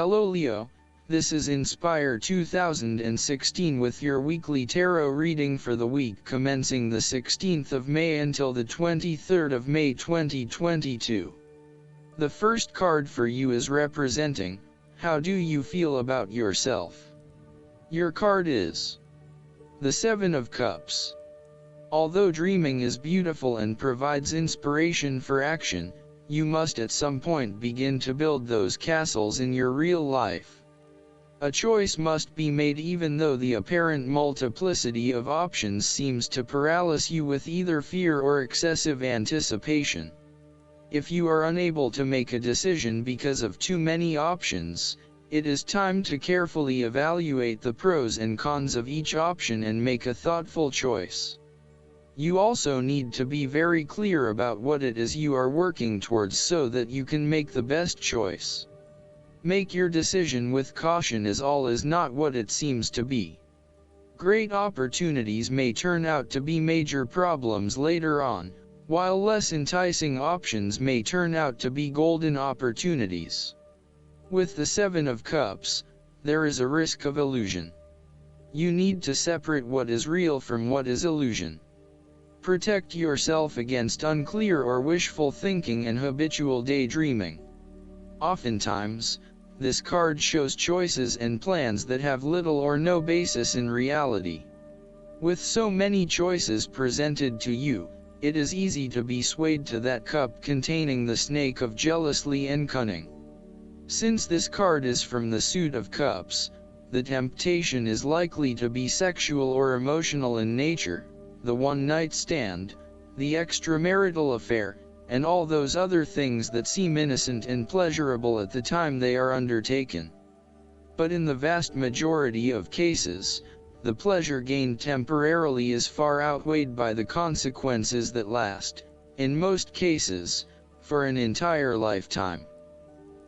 Hello Leo, this is Inspire 2016 with your weekly tarot reading for the week commencing the 16th of May until the 23rd of May 2022. The first card for you is representing, how do you feel about yourself? Your card is the Seven of Cups. Although dreaming is beautiful and provides inspiration for action, you must at some point begin to build those castles in your real life. A choice must be made even though the apparent multiplicity of options seems to paralyze you with either fear or excessive anticipation. If you are unable to make a decision because of too many options, it is time to carefully evaluate the pros and cons of each option and make a thoughtful choice. You also need to be very clear about what it is you are working towards so that you can make the best choice. Make your decision with caution, as all is not what it seems to be. Great opportunities may turn out to be major problems later on, while less enticing options may turn out to be golden opportunities. With the Seven of Cups, there is a risk of illusion. You need to separate what is real from what is illusion. Protect yourself against unclear or wishful thinking and habitual daydreaming. Oftentimes, this card shows choices and plans that have little or no basis in reality. With so many choices presented to you, it is easy to be swayed to that cup containing the snake of jealousy and cunning. Since this card is from the suit of cups, the temptation is likely to be sexual or emotional in nature. The one-night stand, the extramarital affair, and all those other things that seem innocent and pleasurable at the time they are undertaken. But in the vast majority of cases, the pleasure gained temporarily is far outweighed by the consequences that last, in most cases, for an entire lifetime.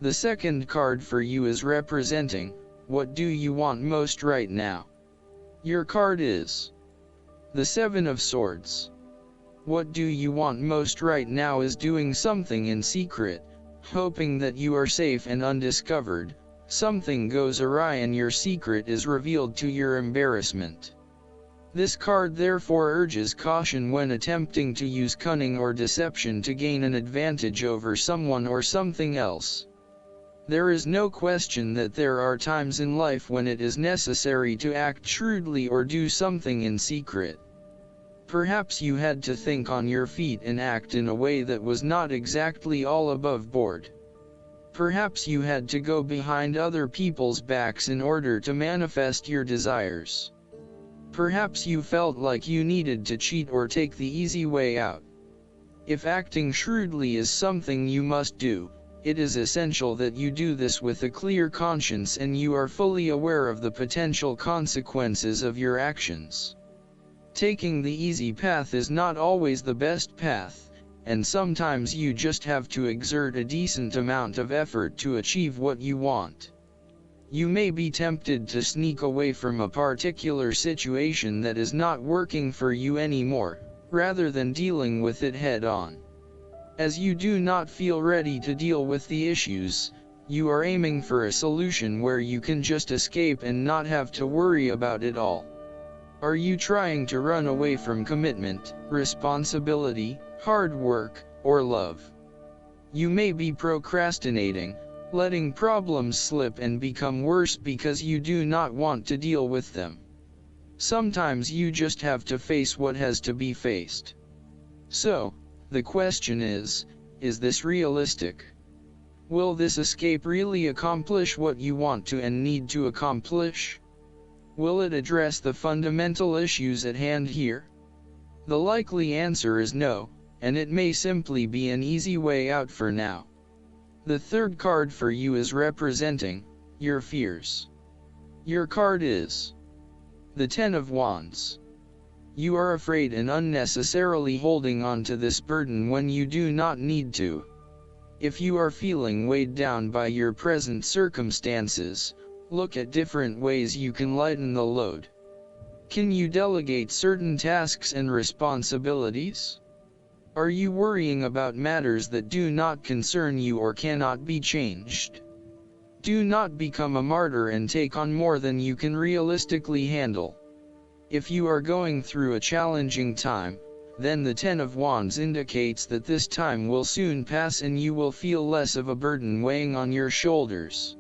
The second card for you is representing, what do you want most right now? Your card is the Seven of Swords. What do you want most right now is doing something in secret, hoping that you are safe and undiscovered. Something goes awry and your secret is revealed to your embarrassment. This card therefore urges caution when attempting to use cunning or deception to gain an advantage over someone or something else. There is no question that there are times in life when it is necessary to act shrewdly or do something in secret. Perhaps you had to think on your feet and act in a way that was not exactly all above board. Perhaps you had to go behind other people's backs in order to manifest your desires. Perhaps you felt like you needed to cheat or take the easy way out. If acting shrewdly is something you must do, it is essential that you do this with a clear conscience and you are fully aware of the potential consequences of your actions. Taking the easy path is not always the best path, and sometimes you just have to exert a decent amount of effort to achieve what you want. You may be tempted to sneak away from a particular situation that is not working for you anymore, rather than dealing with it head-on. As you do not feel ready to deal with the issues, you are aiming for a solution where you can just escape and not have to worry about it all. Are you trying to run away from commitment, responsibility, hard work, or love? You may be procrastinating, letting problems slip and become worse because you do not want to deal with them. Sometimes you just have to face what has to be faced. So, the question is this realistic? Will this escape really accomplish what you want to and need to accomplish? Will it address the fundamental issues at hand here? The likely answer is no, and it may simply be an easy way out for now. The third card for you is representing your fears. Your card is the Ten of Wands. You are afraid and unnecessarily holding on to this burden when you do not need to. If you are feeling weighed down by your present circumstances, look at different ways you can lighten the load. Can you delegate certain tasks and responsibilities? Are you worrying about matters that do not concern you or cannot be changed? Do not become a martyr and take on more than you can realistically handle. If you are going through a challenging time, then the Ten of Wands indicates that this time will soon pass and you will feel less of a burden weighing on your shoulders.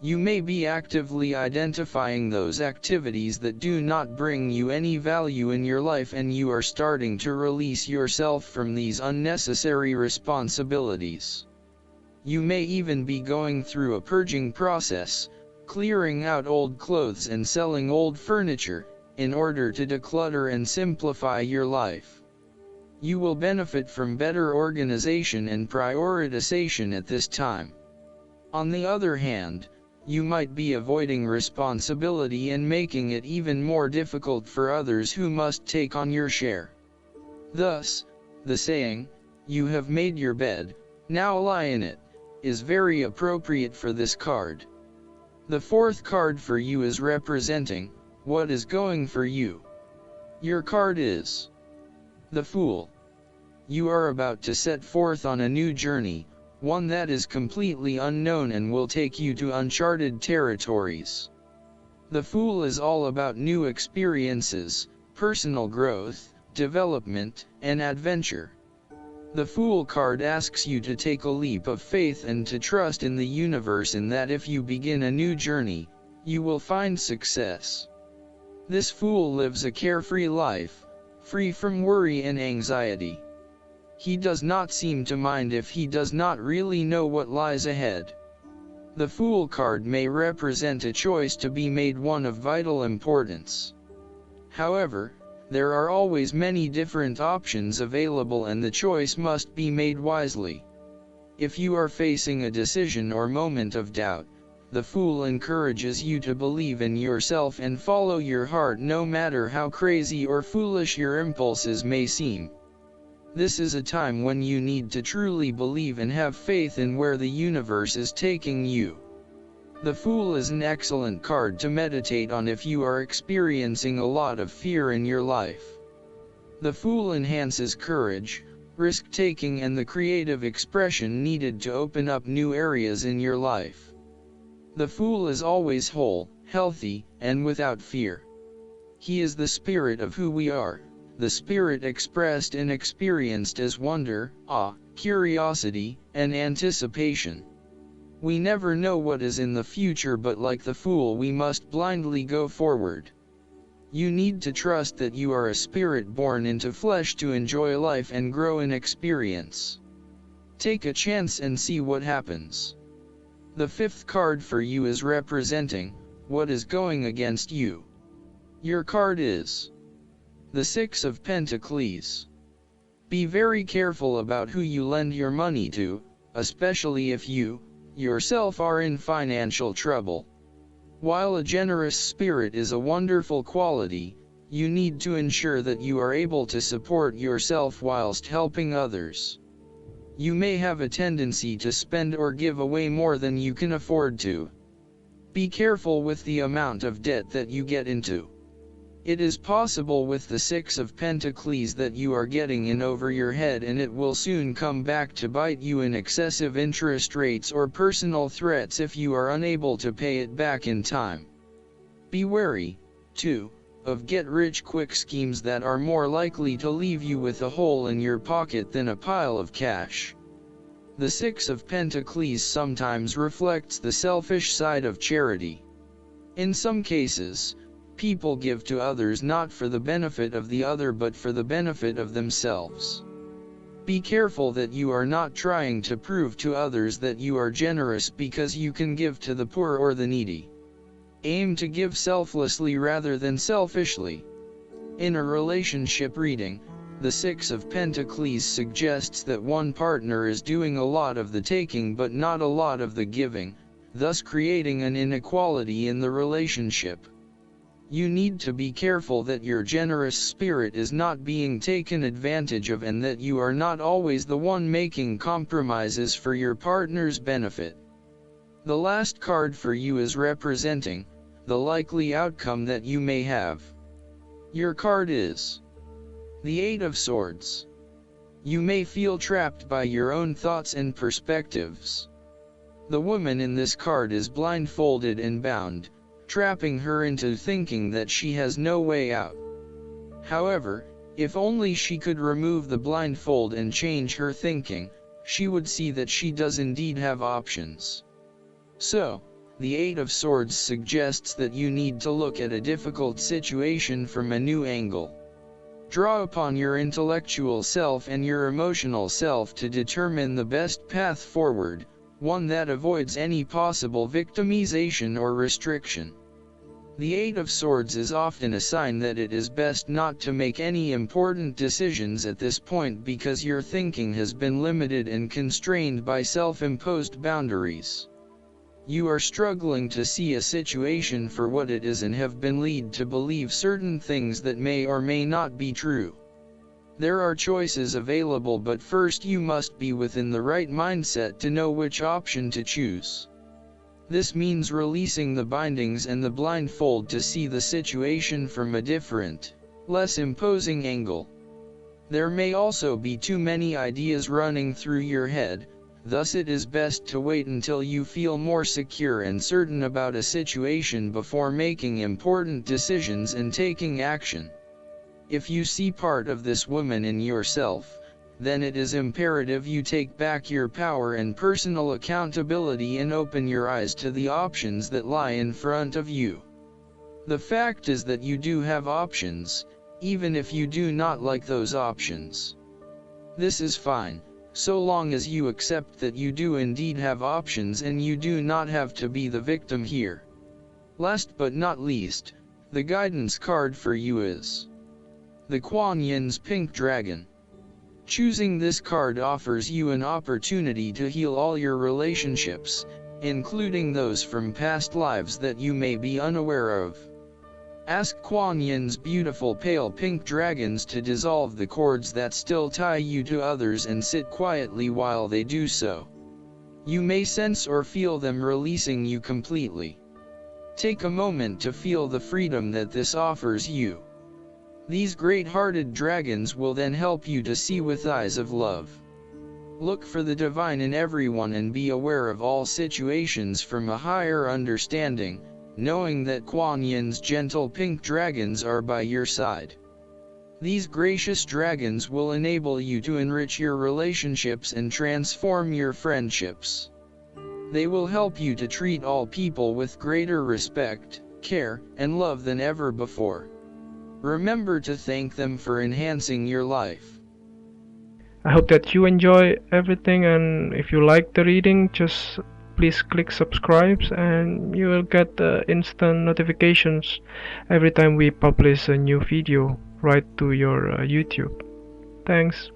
You may be actively identifying those activities that do not bring you any value in your life, and you are starting to release yourself from these unnecessary responsibilities. You may even be going through a purging process, clearing out old clothes and selling old furniture, in order to declutter and simplify your life. You will benefit from better organization and prioritization at this time. On the other hand, you might be avoiding responsibility and making it even more difficult for others who must take on your share. Thus, the saying, "You have made your bed, now lie in it," is very appropriate for this card. The fourth card for you is representing what is going for you. Your card is the Fool. You are about to set forth on a new journey, one that is completely unknown and will take you to uncharted territories. The Fool is all about new experiences, personal growth, development, and adventure. The Fool card asks you to take a leap of faith and to trust in the universe, and that if you begin a new journey, you will find success. This Fool lives a carefree life, free from worry and anxiety. He does not seem to mind if he does not really know what lies ahead. The Fool card may represent a choice to be made, one of vital importance. However, there are always many different options available, and the choice must be made wisely. If you are facing a decision or moment of doubt, the Fool encourages you to believe in yourself and follow your heart, no matter how crazy or foolish your impulses may seem. This is a time when you need to truly believe and have faith in where the universe is taking you. The Fool is an excellent card to meditate on if you are experiencing a lot of fear in your life. The Fool enhances courage, risk-taking, and the creative expression needed to open up new areas in your life. The Fool is always whole, healthy, and without fear. He is the spirit of who we are, the spirit expressed and experienced as wonder, awe, curiosity, and anticipation. We never know what is in the future, but like the Fool, we must blindly go forward. You need to trust that you are a spirit born into flesh to enjoy life and grow in experience. Take a chance and see what happens. The fifth card for you is representing what is going against you. Your card is the Six of Pentacles. Be very careful about who you lend your money to, especially if you, yourself, are in financial trouble. While a generous spirit is a wonderful quality, you need to ensure that you are able to support yourself whilst helping others. You may have a tendency to spend or give away more than you can afford to. Be careful with the amount of debt that you get into. It is possible with the Six of Pentacles that you are getting in over your head, and it will soon come back to bite you in excessive interest rates or personal threats if you are unable to pay it back in time. Be wary, too, of get-rich-quick schemes that are more likely to leave you with a hole in your pocket than a pile of cash. The Six of Pentacles sometimes reflects the selfish side of charity. In some cases, people give to others not for the benefit of the other but for the benefit of themselves. Be careful that you are not trying to prove to others that you are generous because you can give to the poor or the needy. Aim to give selflessly rather than selfishly. In a relationship reading, the Six of Pentacles suggests that one partner is doing a lot of the taking but not a lot of the giving, thus creating an inequality in the relationship. You need to be careful that your generous spirit is not being taken advantage of, and that you are not always the one making compromises for your partner's benefit. The last card for you is representing the likely outcome that you may have. Your card is the Eight of Swords. You may feel trapped by your own thoughts and perspectives. The woman in this card is blindfolded and bound, trapping her into thinking that she has no way out. However, if only she could remove the blindfold and change her thinking, she would see that she does indeed have options. So, the Eight of Swords suggests that you need to look at a difficult situation from a new angle. Draw upon your intellectual self and your emotional self to determine the best path forward, one that avoids any possible victimization or restriction. The Eight of Swords is often a sign that it is best not to make any important decisions at this point because your thinking has been limited and constrained by self-imposed boundaries. You are struggling to see a situation for what it is and have been led to believe certain things that may or may not be true. There are choices available, but first you must be within the right mindset to know which option to choose. This means releasing the bindings and the blindfold to see the situation from a different, less imposing angle. There may also be too many ideas running through your head, thus it is best to wait until you feel more secure and certain about a situation before making important decisions and taking action. If you see part of this woman in yourself, then it is imperative you take back your power and personal accountability and open your eyes to the options that lie in front of you. The fact is that you do have options, even if you do not like those options. This is fine, so long as you accept that you do indeed have options and you do not have to be the victim here. Last but not least, the guidance card for you is the Kuan Yin's Pink Dragon. Choosing this card offers you an opportunity to heal all your relationships, including those from past lives that you may be unaware of. Ask Kuan Yin's beautiful pale pink dragons to dissolve the cords that still tie you to others and sit quietly while they do so. You may sense or feel them releasing you completely. Take a moment to feel the freedom that this offers you. These great-hearted dragons will then help you to see with eyes of love. Look for the divine in everyone and be aware of all situations from a higher understanding, knowing that Kuan Yin's gentle pink dragons are by your side. These gracious dragons will enable you to enrich your relationships and transform your friendships. They will help you to treat all people with greater respect, care, and love than ever before. Remember to thank them for enhancing your life. I hope that you enjoy everything, and if you like the reading, just please click subscribe and you will get instant notifications every time we publish a new video right to your YouTube. Thanks.